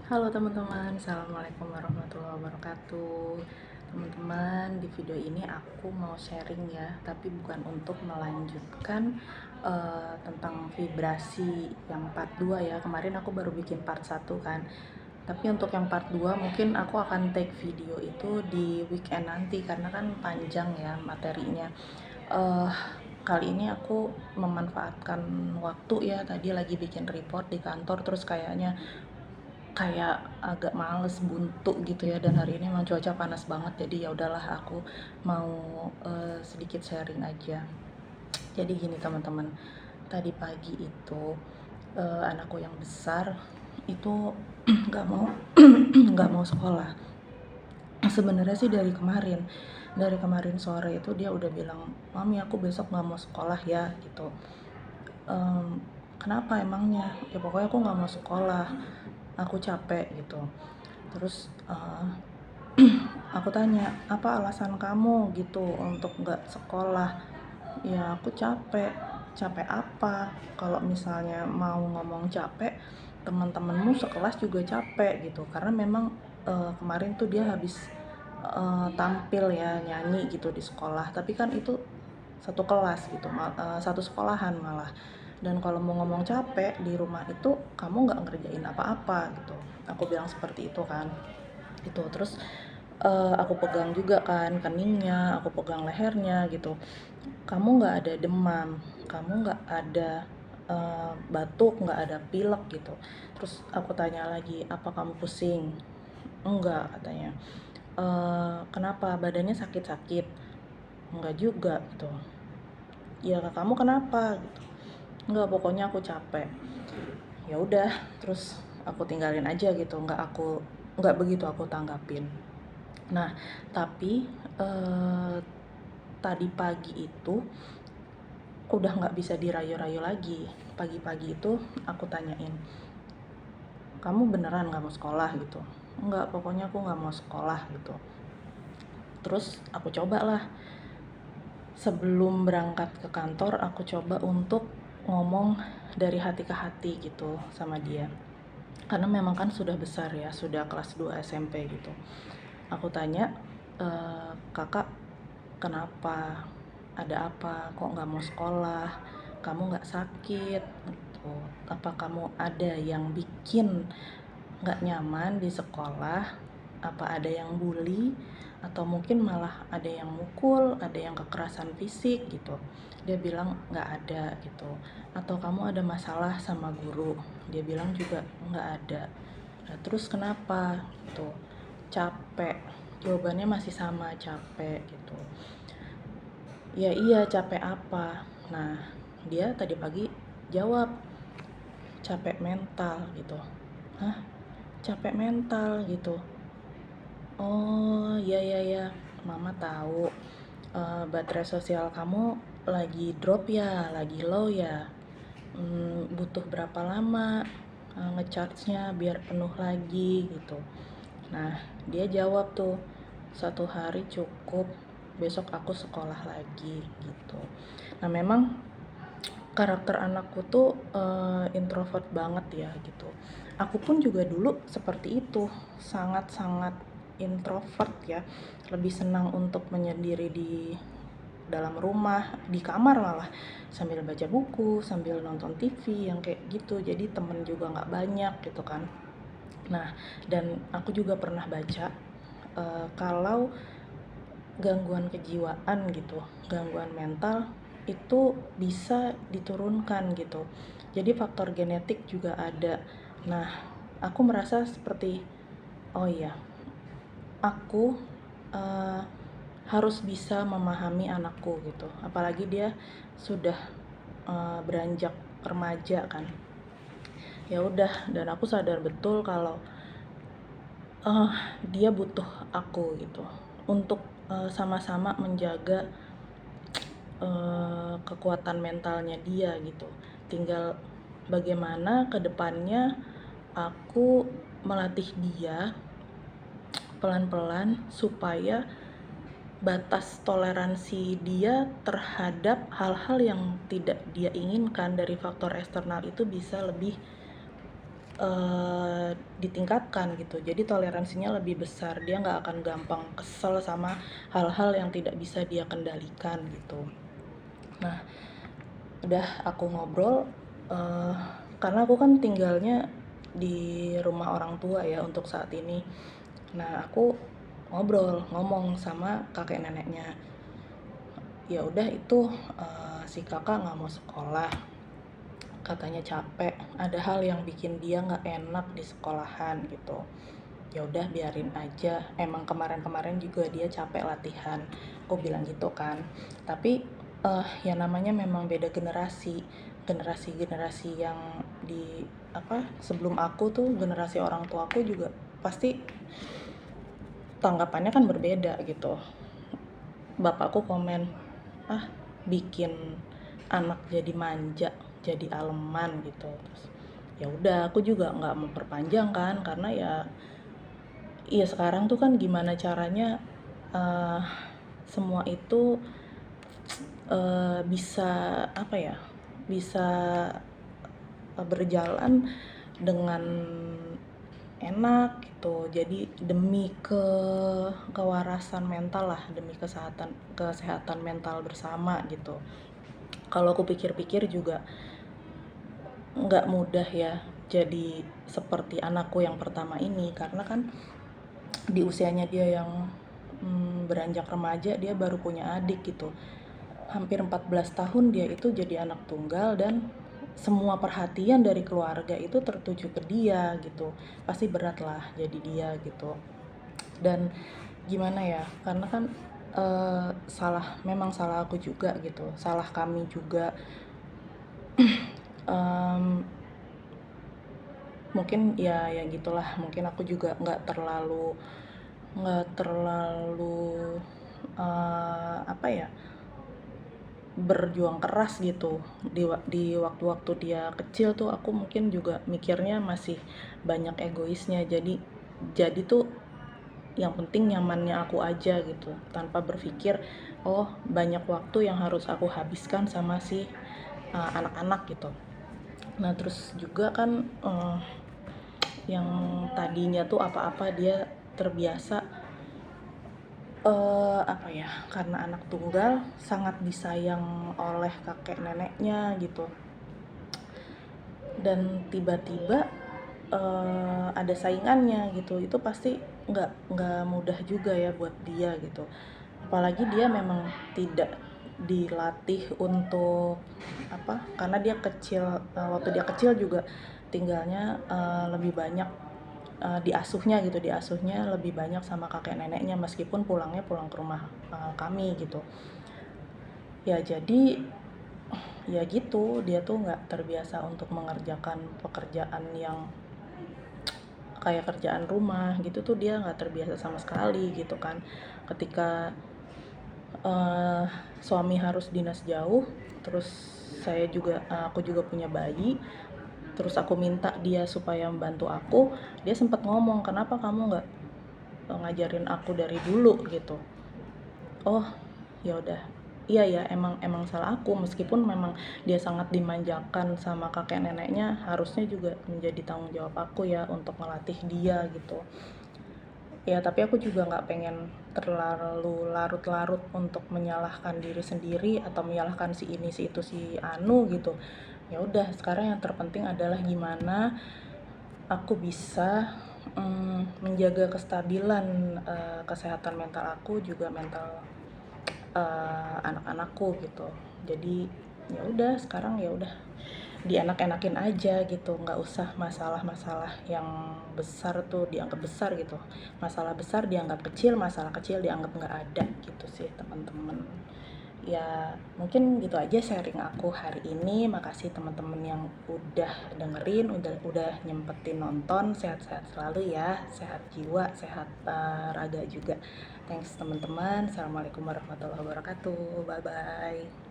Halo teman-teman, Assalamualaikum warahmatullahi wabarakatuh. Teman-teman, di video ini aku mau sharing ya, tapi bukan untuk melanjutkan tentang vibrasi yang part 2 ya. Kemarin aku baru bikin part 1 kan. Tapi untuk yang part 2 mungkin aku akan take video itu di weekend nanti karena kan panjang ya materinya. eh Kali ini aku memanfaatkan waktu ya, tadi lagi bikin report di kantor terus kayak agak males, buntu gitu ya, dan hari ini emang cuaca panas banget, jadi ya udahlah aku mau sedikit sharing aja. Jadi gini teman-teman, tadi pagi itu anakku yang besar itu nggak mau nggak mau sekolah. Sebenarnya sih dari kemarin sore itu dia udah bilang, mami aku besok nggak mau sekolah ya gitu. Kenapa emangnya? Ya pokoknya aku nggak mau sekolah, aku capek gitu. Terus aku tanya, apa alasan kamu gitu untuk nggak sekolah? Ya aku capek. Capek apa? Kalau misalnya mau ngomong capek, teman-temanmu sekelas juga capek gitu. Karena memang kemarin tuh dia habis tampil ya, nyanyi gitu di sekolah. Tapi kan itu satu kelas gitu, satu sekolahan malah. Dan kalau mau ngomong capek di rumah itu kamu nggak ngerjain apa-apa gitu. Aku bilang seperti itu kan. Itu terus aku pegang juga kan keningnya, aku pegang lehernya gitu. Kamu nggak ada demam, kamu nggak ada batuk, nggak ada pilek gitu. Terus aku tanya lagi, apa kamu pusing? Enggak katanya. Kenapa badannya sakit-sakit? Enggak juga gitu. Ya kamu kenapa gitu? Enggak, pokoknya aku capek. Ya udah, terus aku tinggalin aja gitu, nggak begitu aku tanggapin. Nah, tapi tadi pagi itu udah nggak bisa dirayu-rayu lagi. Pagi-pagi itu aku tanyain, kamu beneran nggak mau sekolah gitu? Enggak, pokoknya aku nggak mau sekolah gitu. Terus aku coba lah, sebelum berangkat ke kantor aku coba untuk ngomong dari hati ke hati gitu sama dia. Karena memang kan sudah besar ya, sudah kelas 2 SMP gitu. Aku tanya, kakak kenapa, ada apa, kok nggak mau sekolah, kamu nggak sakit gitu, apa kamu ada yang bikin nggak nyaman di sekolah, apa ada yang bully, atau mungkin malah ada yang mukul, ada yang kekerasan fisik gitu. Dia bilang nggak ada gitu. Atau kamu ada masalah sama guru? Dia bilang juga nggak ada. Nah, terus kenapa gitu? Capek. Jawabannya masih sama, capek gitu. Ya iya, capek apa? Nah, dia tadi pagi jawab, capek mental gitu. Hah? Capek mental gitu. Oh, iya iya ya. Mama tahu. Baterai sosial kamu lagi drop ya, lagi low ya. Butuh berapa lama ngecharge-nya biar penuh lagi gitu. Nah, dia jawab tuh, 1 hari cukup, besok aku sekolah lagi gitu. Nah, memang karakter anakku tuh introvert banget ya gitu. Aku pun juga dulu seperti itu, sangat-sangat introvert ya. Lebih senang untuk menyendiri di dalam rumah, di kamar malah, sambil baca buku, sambil nonton TV yang kayak gitu. Jadi temen juga nggak banyak gitu kan. Nah, dan aku juga pernah baca kalau gangguan kejiwaan gitu, gangguan mental itu bisa diturunkan gitu. Jadi faktor genetik juga ada. Nah, aku merasa seperti, oh iya, aku uh, harus bisa memahami anakku gitu. Apalagi dia sudah beranjak remaja kan. Ya udah, dan aku sadar betul kalau dia butuh aku gitu untuk sama-sama menjaga kekuatan mentalnya dia gitu. Tinggal bagaimana ke depannya aku melatih dia pelan-pelan supaya batas toleransi dia terhadap hal-hal yang tidak dia inginkan dari faktor eksternal itu bisa lebih ditingkatkan gitu. Jadi toleransinya lebih besar, dia nggak akan gampang kesel sama hal-hal yang tidak bisa dia kendalikan gitu. Nah, udah aku ngobrol, karena aku kan tinggalnya di rumah orang tua ya untuk saat ini. Nah, aku ngomong sama kakek neneknya. Ya udah itu, si kakak nggak mau sekolah, katanya capek, ada hal yang bikin dia nggak enak di sekolahan gitu. Ya udah biarin aja, emang kemarin-kemarin juga dia capek latihan, aku bilang gitu kan. Tapi ya namanya memang beda generasi yang di sebelum aku tuh, generasi orang tua aku juga pasti tanggapannya kan berbeda gitu. Bapakku komen, ah bikin anak jadi manja, jadi aleman gitu. Terus ya udah aku juga nggak memperpanjang kan, karena ya sekarang tuh kan gimana caranya uh, semua itu bisa bisa berjalan dengan enak gitu. Jadi demi kewarasan mental lah, demi kesehatan mental bersama gitu. Kalau aku pikir-pikir juga nggak mudah ya jadi seperti anakku yang pertama ini, karena kan di usianya dia yang beranjak remaja dia baru punya adik gitu. Hampir 14 tahun dia itu jadi anak tunggal, dan semua perhatian dari keluarga itu tertuju ke dia gitu. Pasti berat lah jadi dia gitu. Dan gimana ya, karena kan memang salah aku juga gitu, salah kami juga. Mungkin ya gitulah, mungkin aku juga nggak terlalu berjuang keras gitu. Di waktu-waktu dia kecil tuh aku mungkin juga mikirnya masih banyak egoisnya, jadi tuh yang penting nyamannya aku aja gitu, tanpa berpikir oh banyak waktu yang harus aku habiskan sama si anak-anak gitu. Nah terus juga kan yang tadinya tuh apa-apa dia terbiasa, karena anak tunggal sangat disayang oleh kakek neneknya gitu. Dan tiba-tiba ada saingannya gitu, itu pasti nggak mudah juga ya buat dia gitu. Apalagi dia memang tidak dilatih untuk karena dia kecil, waktu dia kecil juga tinggalnya lebih banyak diasuhnya lebih banyak sama kakek neneknya, meskipun pulang ke rumah kami gitu. Ya jadi ya gitu, dia tuh nggak terbiasa untuk mengerjakan pekerjaan yang kayak kerjaan rumah gitu tuh, dia nggak terbiasa sama sekali gitu kan. Ketika suami harus dinas jauh, terus aku juga punya bayi, terus aku minta dia supaya membantu aku, dia sempat ngomong, kenapa kamu nggak ngajarin aku dari dulu gitu. Oh ya udah, iya ya, emang salah aku, meskipun memang dia sangat dimanjakan sama kakek neneknya, harusnya juga menjadi tanggung jawab aku ya untuk melatih dia gitu. Ya tapi aku juga nggak pengen terlalu larut-larut untuk menyalahkan diri sendiri atau menyalahkan si ini si itu si anu gitu. Ya udah, sekarang yang terpenting adalah gimana aku bisa menjaga kestabilan kesehatan mental aku, juga mental anak-anakku gitu. Jadi ya udah, sekarang ya udah dienak-enakin aja gitu, nggak usah masalah-masalah yang besar tuh dianggap besar gitu, masalah besar dianggap kecil, masalah kecil dianggap nggak ada gitu sih teman-teman. Ya mungkin gitu aja sharing aku hari ini. Makasih teman-teman yang udah dengerin, udah nyempetin nonton. Sehat-sehat selalu ya, sehat jiwa, sehat raga juga. Thanks teman-teman. Assalamualaikum warahmatullahi wabarakatuh. Bye bye.